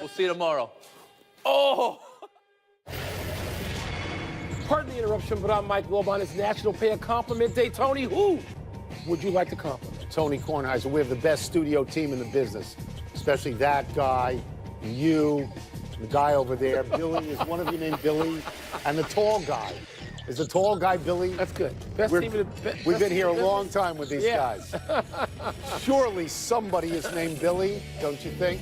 We'll see you tomorrow. Oh! Pardon the interruption, but I'm Mike Wilbon. It's National Pay a Compliment Day. Tony, who would you like to compliment? Tony Kornheiser. We have the best studio team in the business, especially that guy, you, the guy over there. Billy, is one of you named Billy? And the tall guy. Is the tall guy Billy? That's good. Best team in the We've been here a long time with these guys. Surely somebody is named Billy, don't you think?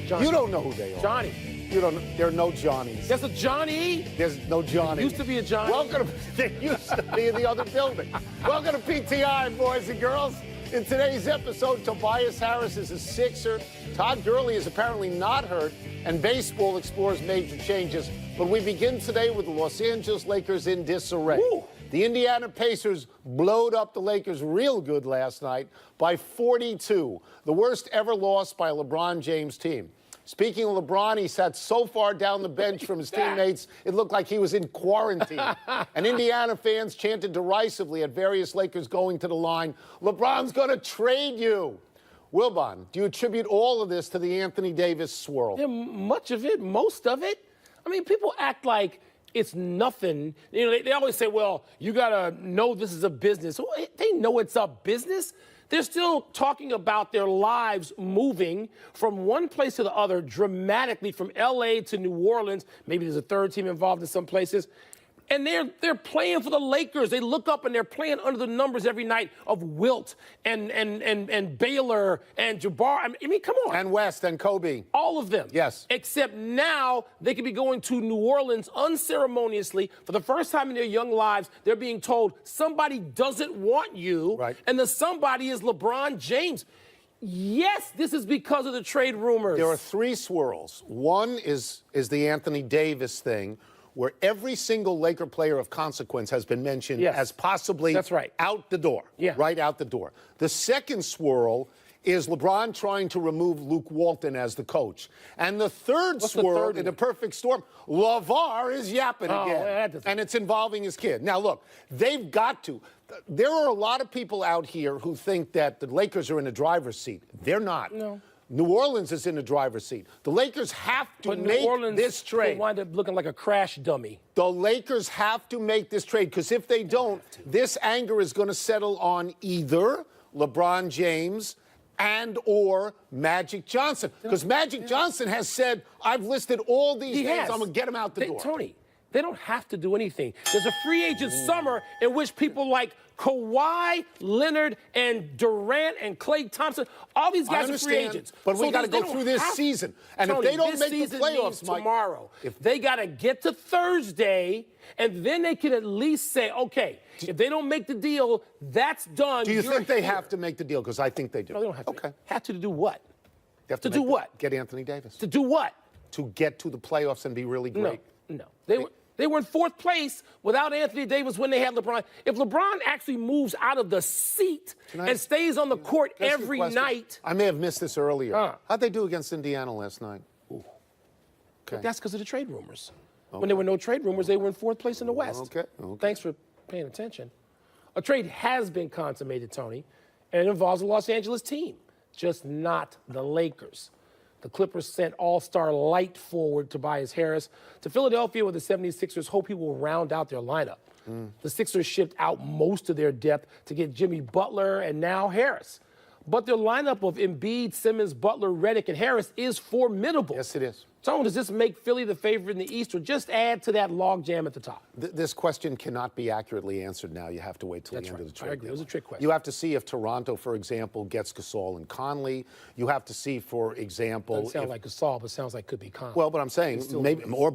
Johnny. You don't know who they are. Johnny. You don't know. There are no Johnnies. There's a Johnny. There's no Johnny. There used to be a Johnny. Welcome to, there used to be in the other building. Welcome to PTI, boys and girls. In today's episode, Tobias Harris is a Sixer. Todd Gurley is apparently not hurt, and baseball explores major changes. But we begin today with the Los Angeles Lakers in disarray. Woo. The Indiana Pacers blowed up the Lakers real good last night by 42, the worst ever loss by a LeBron James team. Speaking of LeBron, he sat so far down the bench from his teammates, it looked like he was in quarantine. And Indiana fans chanted derisively at various Lakers going to the line, "LeBron's going to trade you." Wilbon, do you attribute all of this to the Anthony Davis swirl? Yeah, much of it, most of it. I mean, people act like it's nothing. You know, they always say, well, you got to know this is a business. Well, they know it's a business. They're still talking about their lives moving from one place to the other dramatically, from L.A. to New Orleans. Maybe there's a third team involved in some places. And they're playing for the Lakers. They look up and they're playing under the numbers every night of Wilt and Baylor and Jabbar. I mean, come on. And West and Kobe. All of them. Yes. Except now they could be going to New Orleans unceremoniously. For the first time in their young lives, they're being told somebody doesn't want you. Right. And the somebody is LeBron James. Yes, this is because of the trade rumors. There are three swirls. One is the Anthony Davis thing, where every single Laker player of consequence has been mentioned as possibly out the door, right out the door. The second swirl is LeBron trying to remove Luke Walton as the coach. And the third swirl, in a perfect storm, LeVar is yapping again. And it's involving his kid. Now, look, they've got to. There are a lot of people out here who think that the Lakers are in the driver's seat. They're not. No. New Orleans is in the driver's seat. The Lakers have to make this trade. Will wind up looking like a crash dummy. The Lakers have to make this trade, because if they don't, this anger is going to settle on either LeBron James and or Magic Johnson. Because Magic Johnson has said, I've listed all these names, I'm going to get them out the door. Tony, they don't have to do anything. There's a free agent summer in which people like Kawhi, Leonard, and Durant, and Klay Thompson, all these guys are free agents. But we got to go through this season. And Tony, if they don't make the playoffs, Mike, tomorrow, if they got to get to Thursday, and then they can at least say, okay, if they don't make the deal, that's done. Do you think they have to make the deal? Because I think they do. No, they don't have to. Okay. Have to do what? They have to do what? Get Anthony Davis. To do what? To get to the playoffs and be really great. No. They were in fourth place without Anthony Davis when they had LeBron. If LeBron actually moves out of the seat and stays on the court every night. I may have missed this earlier. How'd they do against Indiana last night? Okay. But that's because of the trade rumors. When there were no trade rumors, they were in fourth place in the West. Okay. Thanks for paying attention. A trade has been consummated, Tony, and it involves the Los Angeles team, just not the Lakers. The Clippers sent all-star light forward Tobias Harris to Philadelphia, where the 76ers hope he will round out their lineup. The Sixers shipped out most of their depth to get Jimmy Butler and now Harris. But their lineup of Embiid, Simmons, Butler, Redick, and Harris is formidable. Yes, it is. So does this make Philly the favorite in the East, or just add to that logjam at the top? This question cannot be accurately answered now. You have to wait till the end of the trade. I agree. It was a trick question. You have to see if Toronto, for example, gets Gasol and Conley. You have to see, for example, doesn't sound like Gasol, but sounds like could be Conley. Well, but I'm saying maybe or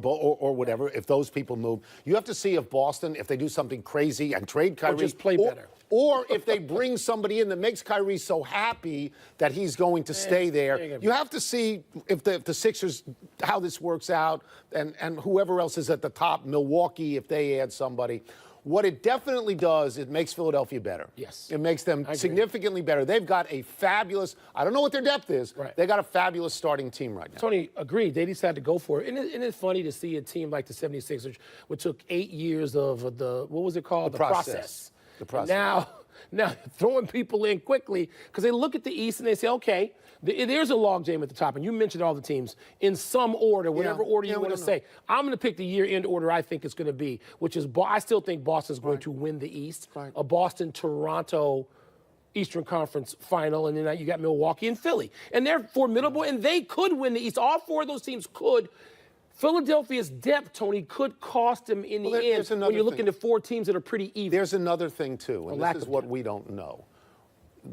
whatever. If those people move, you have to see if Boston, if they do something crazy and trade Kyrie, or just play better. Or if they bring somebody in that makes Kyrie so happy that he's going to stay there. You have to see if the Sixers, how this works out, and whoever else is at the top, Milwaukee, if they add somebody. What it definitely does, it makes Philadelphia better. Yes. It makes them significantly better. They've got a fabulous, I don't know what their depth is. Right. They got a fabulous starting team right now. Tony, agreed. They decided to go for it. Isn't it funny to see a team like the 76ers, which took 8 years of what was it called? The process. And now Now, throwing people in quickly because they look at the East and they say, okay, there's a logjam at the top. And you mentioned all the teams in some order, whatever order you want to say. I'm going to pick the year-end order I think it's going to be, which is I still think Boston's going to win the East. A Boston-Toronto Eastern Conference final, and then you got Milwaukee and Philly. And they're formidable, and they could win the East. All four of those teams could. Philadelphia's depth, Tony, could cost them in the end when you're looking at four teams that are pretty even. There's another thing, too, and this is what we don't know.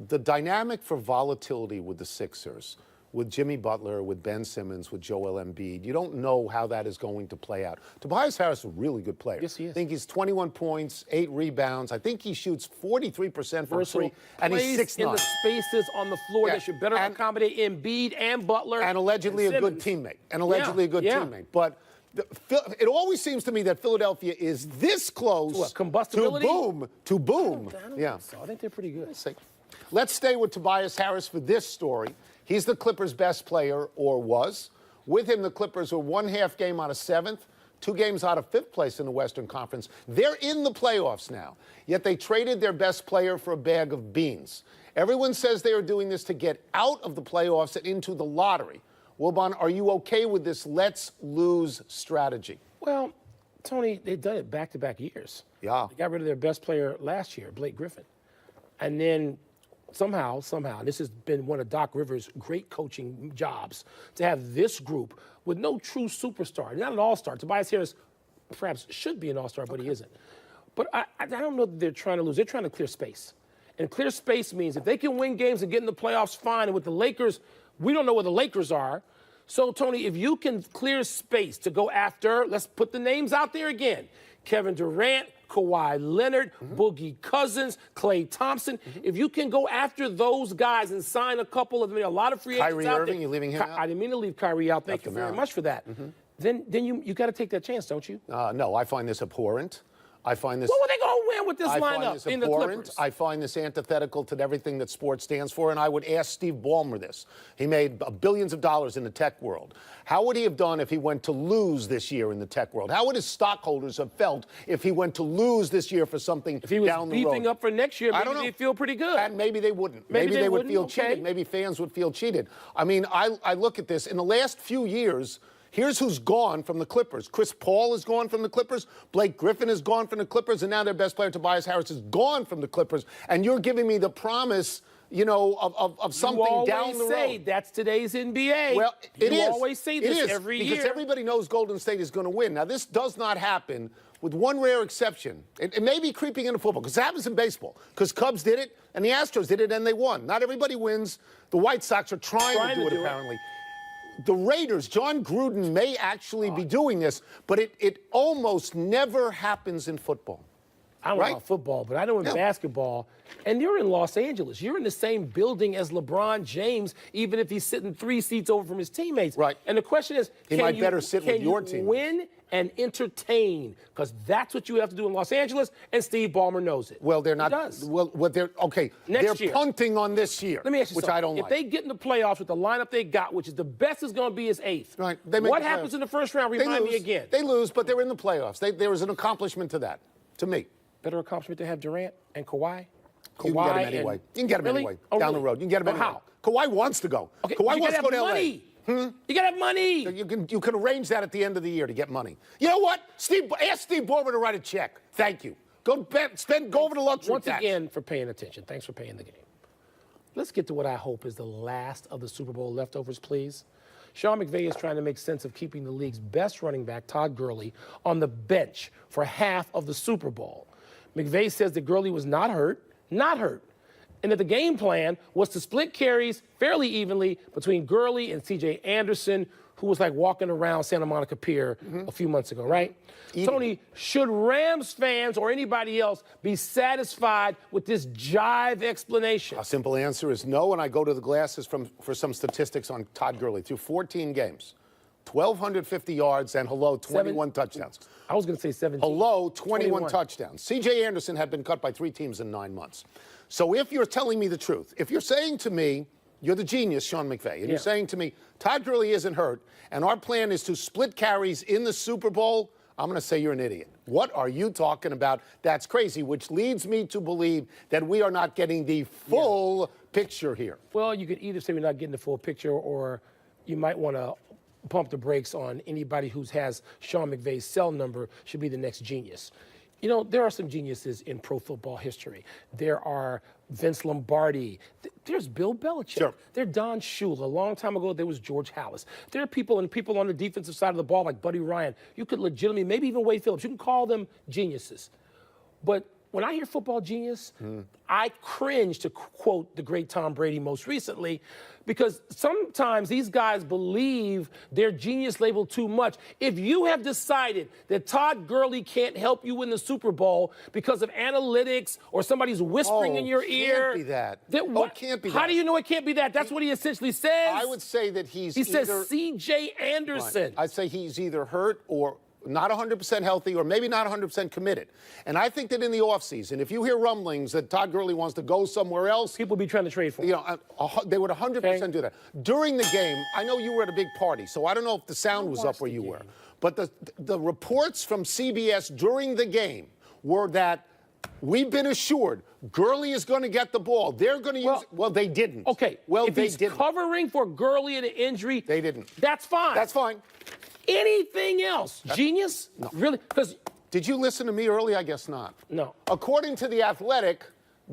The dynamic for volatility with the Sixers, with Jimmy Butler, with Ben Simmons, with Joel Embiid, you don't know how that is going to play out. Tobias Harris is a really good player. Yes, he is. I think he's 21 points, 8 rebounds. I think he shoots 43% from three, and he's 6'9". In the spaces on the floor that should better accommodate Embiid and Butler. And allegedly a good teammate. But it always seems to me that Philadelphia is this close to boom. I don't Yeah. think so. I think they're pretty good. Let's stay with Tobias Harris for this story. He's the Clippers' best player, or was. With him, the Clippers were 1 half game out of 7th, 2 games out of 5th place in the Western Conference. They're in the playoffs now, yet they traded their best player for a bag of beans. Everyone says they are doing this to get out of the playoffs and into the lottery. Wilbon, are you okay with this let's lose strategy? Well, Tony, they've done it back-to-back years. Yeah. They got rid of their best player last year, Blake Griffin. And then somehow, this has been one of Doc Rivers' great coaching jobs, to have this group with no true superstar, not an all-star. Tobias Harris perhaps should be an all-star, but he isn't. But I don't know that they're trying to lose. They're trying to clear space. And clear space means if they can win games and get in the playoffs, fine. And with the Lakers, we don't know where the Lakers are. So, Tony, if you can clear space to go after, let's put the names out there again, Kevin Durant, Kawhi Leonard, Boogie Cousins, Klay Thompson. If you can go after those guys and sign a couple of them, a lot of free agents Kyrie out Irving, there. you leaving him out? I didn't mean to leave Kyrie out. Thank you very much for that. Then you got to take that chance, don't you? No, I find this abhorrent. I find this. What were they going to win with this lineup in the Clippers? I find this antithetical to everything that sports stands for, and I would ask Steve Ballmer this. He made billions of dollars in the tech world. How would he have done if he went to lose this year in the tech world? How would his stockholders have felt if he went to lose this year for something down the road? If he was beefing up for next year, maybe they'd feel pretty good. And maybe they wouldn't. Maybe they would feel cheated. Maybe fans would feel cheated. I mean, I look at this. In the last few years, here's who's gone from the Clippers. Chris Paul is gone from the Clippers. Blake Griffin is gone from the Clippers. And now their best player, Tobias Harris, is gone from the Clippers. And you're giving me the promise, of something down the road. You always say that's today's NBA. Well, it is. You always say this every year. Because everybody knows Golden State is going to win. Now, this does not happen with one rare exception. It may be creeping into football, because it happens in baseball. Because Cubs did it, and the Astros did it, and they won. Not everybody wins. The White Sox are trying to do it, apparently. The Raiders, John Gruden may actually be doing this, but it almost never happens in football. I don't know about football, but I know in basketball, and you're in Los Angeles. You're in the same building as LeBron James, even if he's sitting 3 seats over from his teammates. Right. And the question is, he might better sit with your team. Can you win and entertain? Because that's what you have to do in Los Angeles, and Steve Ballmer knows it. Well, they're not. He does. Well, they're okay. Next they're year. Punting on this year, Let me ask you which something. I don't if like. If they get in the playoffs with the lineup they got, which is the best is going to be is 8th. Right. What happens in the first round? Remind me again. They lose, but they're in the playoffs. There is an accomplishment to that, to me. Better accomplishment to have Durant and Kawhi? You can get him anyway. You can get him anyway. Down the road. You can get him anyway. How? Kawhi wants to go. Okay, Kawhi wants to go to LA. Money. You got to have money. You can arrange that at the end of the year to get money. You know what? Ask Steve Ballmer to write a check. Thank you. Go over to luxury Once tax. again, for paying attention. Thanks for paying the game. Let's get to what I hope is the last of the Super Bowl leftovers, please. Sean McVay is trying to make sense of keeping the league's best running back, Todd Gurley, on the bench for half of the Super Bowl. McVay says that Gurley was not hurt, and that the game plan was to split carries fairly evenly between Gurley and C.J. Anderson, who was like walking around Santa Monica Pier a few months ago, right? Tony, should Rams fans or anybody else be satisfied with this jive explanation? A simple answer is no, and I go to the glasses for some statistics on Todd Gurley. Through 14 games, 1,250 yards, and 21 touchdowns. I was going to say 17. 21 touchdowns. C.J. Anderson had been cut by 3 teams in 9 months. So if you're telling me the truth, if you're saying to me, you're the genius, Sean McVay, and you're saying to me, Todd Gurley isn't hurt, and our plan is to split carries in the Super Bowl, I'm going to say you're an idiot. What are you talking about? That's crazy, which leads me to believe that we are not getting the full picture here. Well, you could either say we're not getting the full picture, or you might want to pump the brakes on anybody who has Sean McVay's cell number should be the next genius. You know, there are some geniuses in pro football history. There are Vince Lombardi. There's Bill Belichick. Sure. There's Don Shula. A long time ago, there was George Halas. There are people on the defensive side of the ball like Buddy Ryan. You could legitimately, maybe even Wade Phillips, you can call them geniuses. But when I hear football genius, I cringe, to quote the great Tom Brady most recently, because sometimes these guys believe their genius label too much. If you have decided that Todd Gurley can't help you win the Super Bowl because of analytics or somebody's whispering in your ear. Can't be that. What? It can't be that. How do you know it can't be that? That's what he essentially says. I would say that he says C.J. Anderson. I'd say he's either hurt or not 100% healthy, or maybe not 100% committed. And I think that in the offseason, if you hear rumblings that Todd Gurley wants to go somewhere else, people be trying to trade for him. You know, they would 100% do that. During the game, I know you were at a big party, so I don't know if the sound was up where you were. But the reports from CBS during the game were that we've been assured Gurley is going to get the ball. They're going to use it. Well, they didn't. Okay. Well, if he's covering for Gurley in an injury, they didn't. That's fine. That's fine. Anything else? Genius? No. Really? Because did you listen to me early? I guess not. No. According to The Athletic,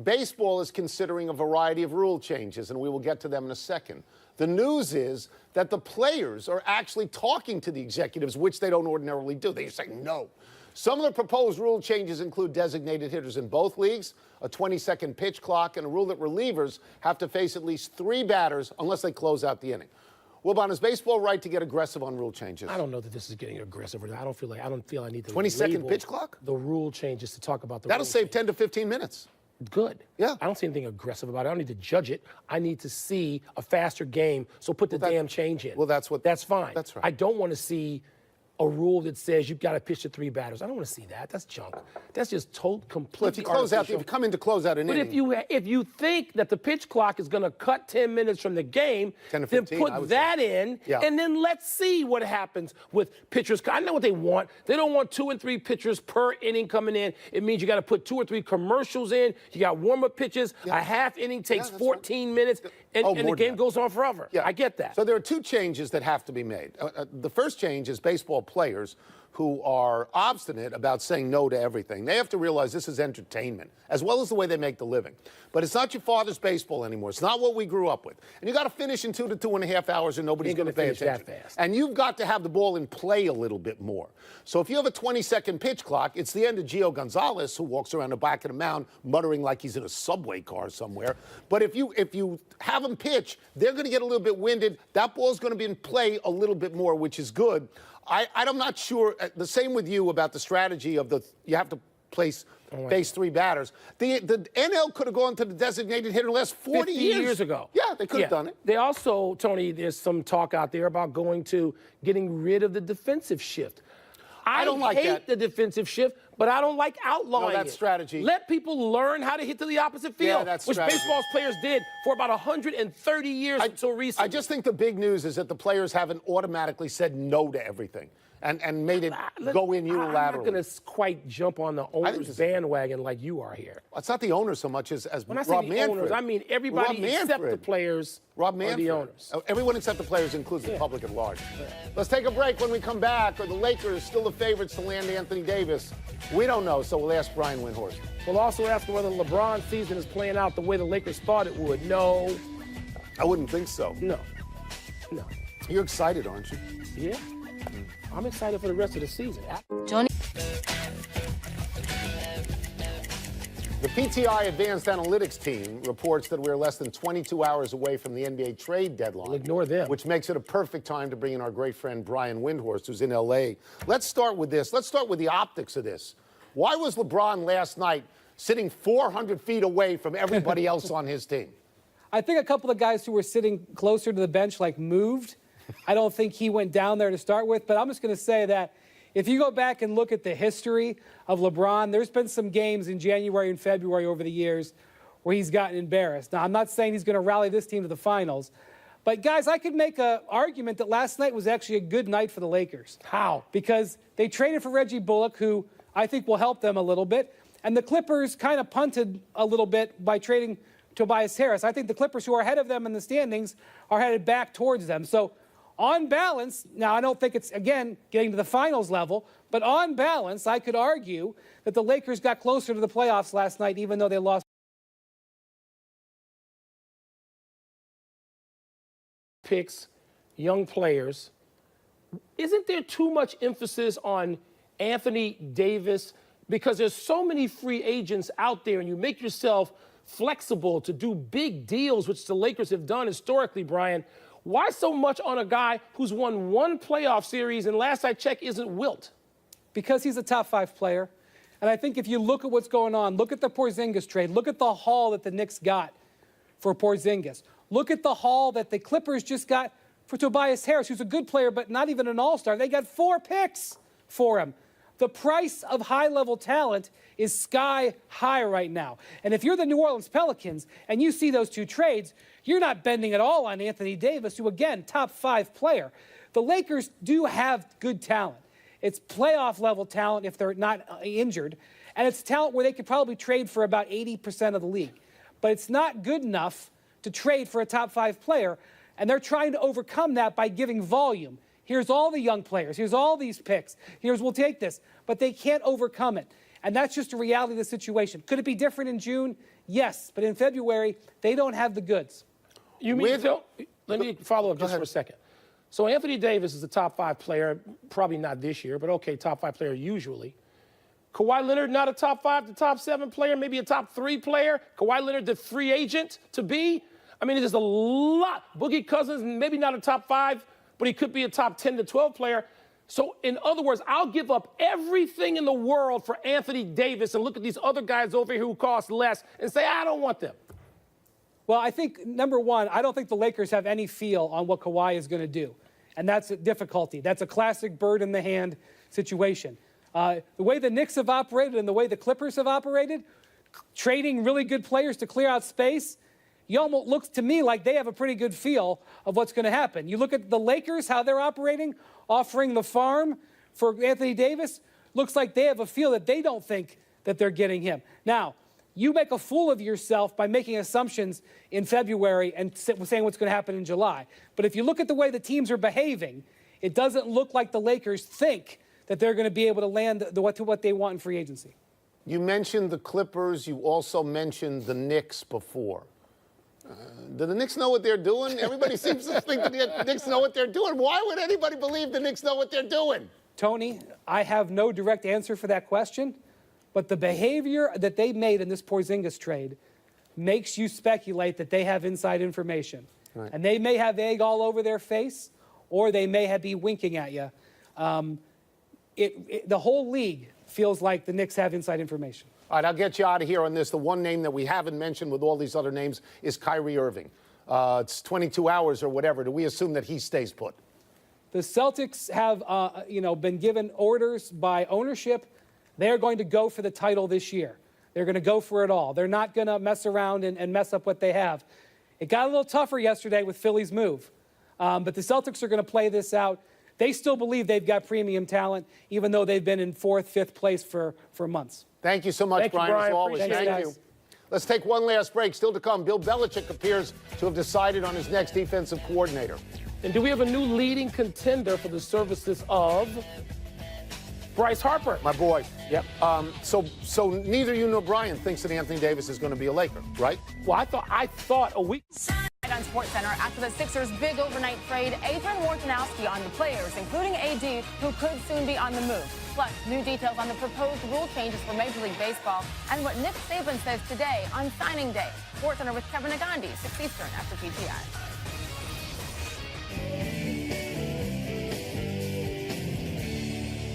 baseball is considering a variety of rule changes, and we will get to them in a second. The news is that the players are actually talking to the executives, which they don't ordinarily do. They just say no. Some of the proposed rule changes include designated hitters in both leagues, a 20-second pitch clock, and a rule that relievers have to face at least 3 batters unless they close out the inning. Wilbon, is baseball right to get aggressive on rule changes? I don't know that this is getting aggressive. I don't feel I need to 20-second pitch clock? The rule changes to talk about the That'll save 10 to 15 minutes. Good. Yeah. I don't see anything aggressive about it. I don't need to judge it. I need to see a faster game, so put the damn change in. Well, that's fine. That's right. I don't want to see a rule that says you've got to pitch to 3 batters. I don't want to see that. That's junk. That's just completely if you come in to close out an inning. But if you think that the pitch clock is going to cut 10 minutes from the game, 10 to 15, then put that in, and then let's see what happens with pitchers. I know what they want. They don't want 2 and 3 pitchers per inning coming in. It means you got to put 2 or 3 commercials in. You got warm-up pitches. A half inning takes 14 minutes, and the game goes on forever. Yeah. I get that. So there are 2 changes that have to be made. The first change is baseball players who are obstinate about saying no to everything. They have to realize this is entertainment, as well as the way they make the living. But it's not your father's baseball anymore. It's not what we grew up with. And you got to finish in 2 to 2.5 hours, and nobody's going to pay attention. That fast. And you've got to have the ball in play a little bit more. So if you have a 20-second pitch clock, it's the end of Gio Gonzalez, who walks around the back of the mound muttering like he's in a subway car somewhere. But if you have them pitch, they're going to get a little bit winded. That ball's going to be in play a little bit more, which is good. I'm not sure. The same with you about the strategy of you have to face 3 batters. The NL could have gone to the designated hitter last 40 years ago. Yeah, they could have done it. They also, Tony, there's some talk out there about getting rid of the defensive shift. I don't hate the defensive shift, but I don't like outlawing that strategy. Let people learn how to hit to the opposite field, which baseball's players did for about 130 years until recently. I just think the big news is that the players haven't automatically said no to everything and made it go in unilaterally. I'm not going to quite jump on the owner's bandwagon like you are here. It's not the owners so much as when I Rob say the Manfred. owners, I mean everybody except the players. Rob Manfred. The owners. Everyone except the players includes the public at large. Let's take a break. When we come back, are the Lakers still the favorites to land Anthony Davis? We don't know, so we'll ask Brian Windhorst. We'll also ask whether LeBron's season is playing out the way the Lakers thought it would. No. I wouldn't think so. No. You're excited, aren't you? Yeah. I'm excited for the rest of the season. Johnny. The PTI Advanced Analytics team reports that we're less than 22 hours away from the NBA trade deadline. We'll ignore them. Which makes it a perfect time to bring in our great friend Brian Windhorst, who's in L.A. Let's start with this. Let's start with the optics of this. Why was LeBron last night sitting 400 feet away from everybody else on his team? I think a couple of guys who were sitting closer to the bench moved. I don't think he went down there to start with, but I'm just going to say that if you go back and look at the history of LeBron, there's been some games in January and February over the years where he's gotten embarrassed. Now, I'm not saying he's going to rally this team to the finals, but But, guys, I could make an argument that last night was actually a good night for the Lakers. How? Because they traded for Reggie Bullock, who I think will help them a little bit. And the Clippers kind of punted a little bit by trading Tobias Harris. I think the Clippers, who are ahead of them in the standings, are headed back towards them. So, on balance, now I don't think it's, again, getting to the finals level, but on balance, I could argue that the Lakers got closer to the playoffs last night, even though they lost. Picks, young players. Isn't there too much emphasis on Anthony Davis? Because there's so many free agents out there, and you make yourself flexible to do big deals, which the Lakers have done historically, Brian. Why so much on a guy who's won one playoff series and last I checked isn't wilt? Because he's a top 5 player. And I think if you look at what's going on, look at the Porzingis trade, look at the haul that the Knicks got for Porzingis. Look at the haul that the Clippers just got for Tobias Harris, who's a good player, but not even an all-star. They got 4 picks for him. The price of high-level talent is sky high right now. And if you're the New Orleans Pelicans and you see those 2 trades, you're not bending at all on Anthony Davis, who, again, top 5 player. The Lakers do have good talent. It's playoff-level talent if they're not injured, and it's talent where they could probably trade for about 80% of the league. But it's not good enough to trade for a top 5 player, and they're trying to overcome that by giving volume. Here's all the young players. Here's all these picks. We'll take this. But they can't overcome it. And that's just a reality of the situation. Could it be different in June? Yes. But in February, they don't have the goods. You mean let me follow up just for a second. So Anthony Davis is a top 5 player, probably not this year, but okay, top 5 player usually. Kawhi Leonard, not a top 5 to top 7 player, maybe a top 3 player. Kawhi Leonard, the free agent to be. I mean, there's a lot. Boogie Cousins, maybe not a top 5, but he could be a top 10 to 12 player. So, in other words, I'll give up everything in the world for Anthony Davis and look at these other guys over here who cost less and say, I don't want them. Well, I think, number one, I don't think the Lakers have any feel on what Kawhi is going to do. And that's a difficulty. That's a classic bird in the hand situation. The way the Knicks have operated and the way the Clippers have operated, trading really good players to clear out space, it almost looks to me like they have a pretty good feel of what's going to happen. You look at the Lakers, how they're operating, offering the farm for Anthony Davis, looks like they have a feel that they don't think that they're getting him. Now, you make a fool of yourself by making assumptions in February and saying what's going to happen in July. But if you look at the way the teams are behaving, it doesn't look like the Lakers think that they're going to be able to land what they want in free agency. You mentioned the Clippers. You also mentioned the Knicks before. Do the Knicks know what they're doing? Everybody seems to think that the Knicks know what they're doing. Why would anybody believe the Knicks know what they're doing? Tony, I have no direct answer for that question, but the behavior that they made in this Porzingis trade makes you speculate that they have inside information. Right. And they may have egg all over their face, or they may be winking at you. The whole league feels like the Knicks have inside information. All right, I'll get you out of here on this. The one name that we haven't mentioned with all these other names is Kyrie Irving. It's 22 hours or whatever. Do we assume that he stays put? The Celtics have, been given orders by ownership. They're going to go for the title this year. They're going to go for it all. They're not going to mess around and mess up what they have. It got a little tougher yesterday with Philly's move, but the Celtics are going to play this out. They still believe they've got premium talent, even though they've been in 4th, 5th place for months. Thank you so much, Brian, as always. Thank you. Let's take one last break. Still to come, Bill Belichick appears to have decided on his next defensive coordinator. And do we have a new leading contender for the services of Bryce Harper? My boy. Yep. So neither you nor Brian thinks that Anthony Davis is going to be a Laker, right? Well, I thought a week. On SportsCenter, after the Sixers' big overnight trade, Adrian Wojnarowski on the players, including AD, who could soon be on the move. Plus, new details on the proposed rule changes for Major League Baseball and what Nick Saban says today on signing day. SportsCenter with Kevin Nagandi, 6 Eastern after PTI.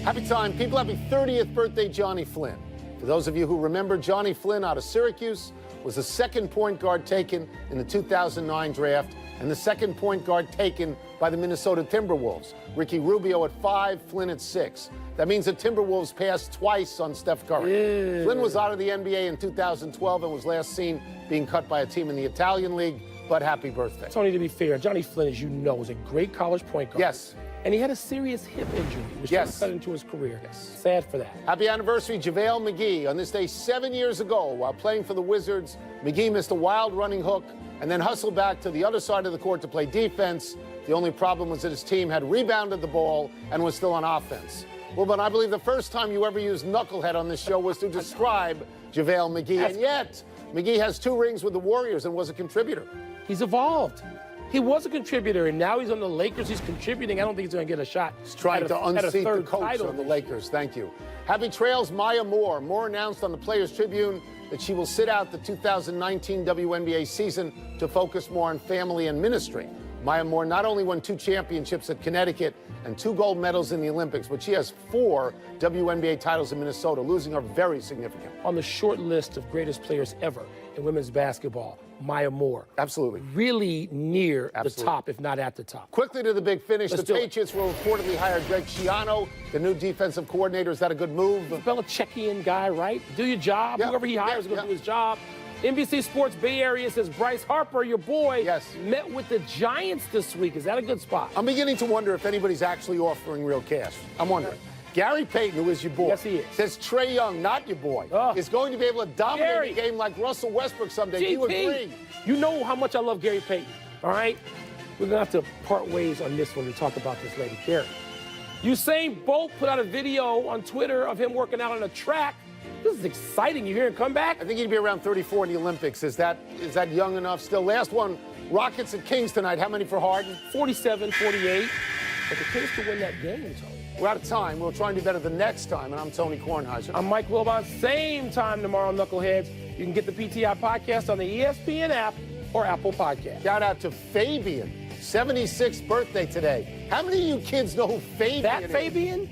Happy time, people. Happy 30th birthday, Johnny Flynn. For those of you who remember, Johnny Flynn out of Syracuse was the second point guard taken in the 2009 draft and the second point guard taken by the Minnesota Timberwolves. Ricky Rubio at 5, Flynn at 6. That means the Timberwolves passed twice on Steph Curry. Flynn was out of the NBA in 2012 and was last seen being cut by a team in the Italian League. but happy birthday. Tony, to be fair, Johnny Flynn, as you know, was a great college point guard. Yes. And he had a serious hip injury, which cut into his career. Yes. Sad for that. Happy anniversary, JaVale McGee. On this day 7 years ago, while playing for the Wizards, McGee missed a wild running hook and then hustled back to the other side of the court to play defense. The only problem was that his team had rebounded the ball and was still on offense. Well, but I believe the first time you ever used knucklehead on this show was to describe JaVale McGee. And yet, McGee has 2 rings with the Warriors and was a contributor. He's evolved. He was a contributor, and now he's on the Lakers. He's contributing. I don't think he's going to get a shot. He's trying to unseat the coach on the Lakers. Thank you. Happy trails, Maya Moore. Moore announced on the Players Tribune that she will sit out the 2019 WNBA season to focus more on family and ministry. Maya Moore not only won 2 championships at Connecticut and 2 gold medals in the Olympics, but she has 4 WNBA titles in Minnesota. Losing are very significant. On the short list of greatest players ever in women's basketball, Maya Moore. Absolutely. Really near the top, if not at the top. Quickly to the big finish. The Patriots will reportedly hire Greg Schiano, the new defensive coordinator. Is that a good move? Belichickian guy, right? Do your job. Whoever he hires is going to do his job. NBC Sports Bay Area says Bryce Harper, your boy, met with the Giants this week. Is that a good spot? I'm beginning to wonder if anybody's actually offering real cash. I'm wondering. Gary Payton, who is your boy, says Trae Young, not your boy, is going to be able to dominate a game like Russell Westbrook someday. Do you agree? You know how much I love Gary Payton, all right? We're going to have to part ways on this one to talk about this later. Gary, Usain Bolt put out a video on Twitter of him working out on a track. This is exciting. You hear him come back? I think he'd be around 34 in the Olympics. Is that young enough still? Last one, Rockets and Kings tonight. How many for Harden? 47, 48. But the Kings could win that game, Tony. We're out of time. We'll try and do better the next time. And I'm Tony Kornheiser. I'm Mike Wilbon. Same time tomorrow, Knuckleheads. You can get the PTI podcast on the ESPN app or Apple Podcast. Shout out to Fabian. 76th birthday today. How many of you kids know who Fabian is? That Fabian?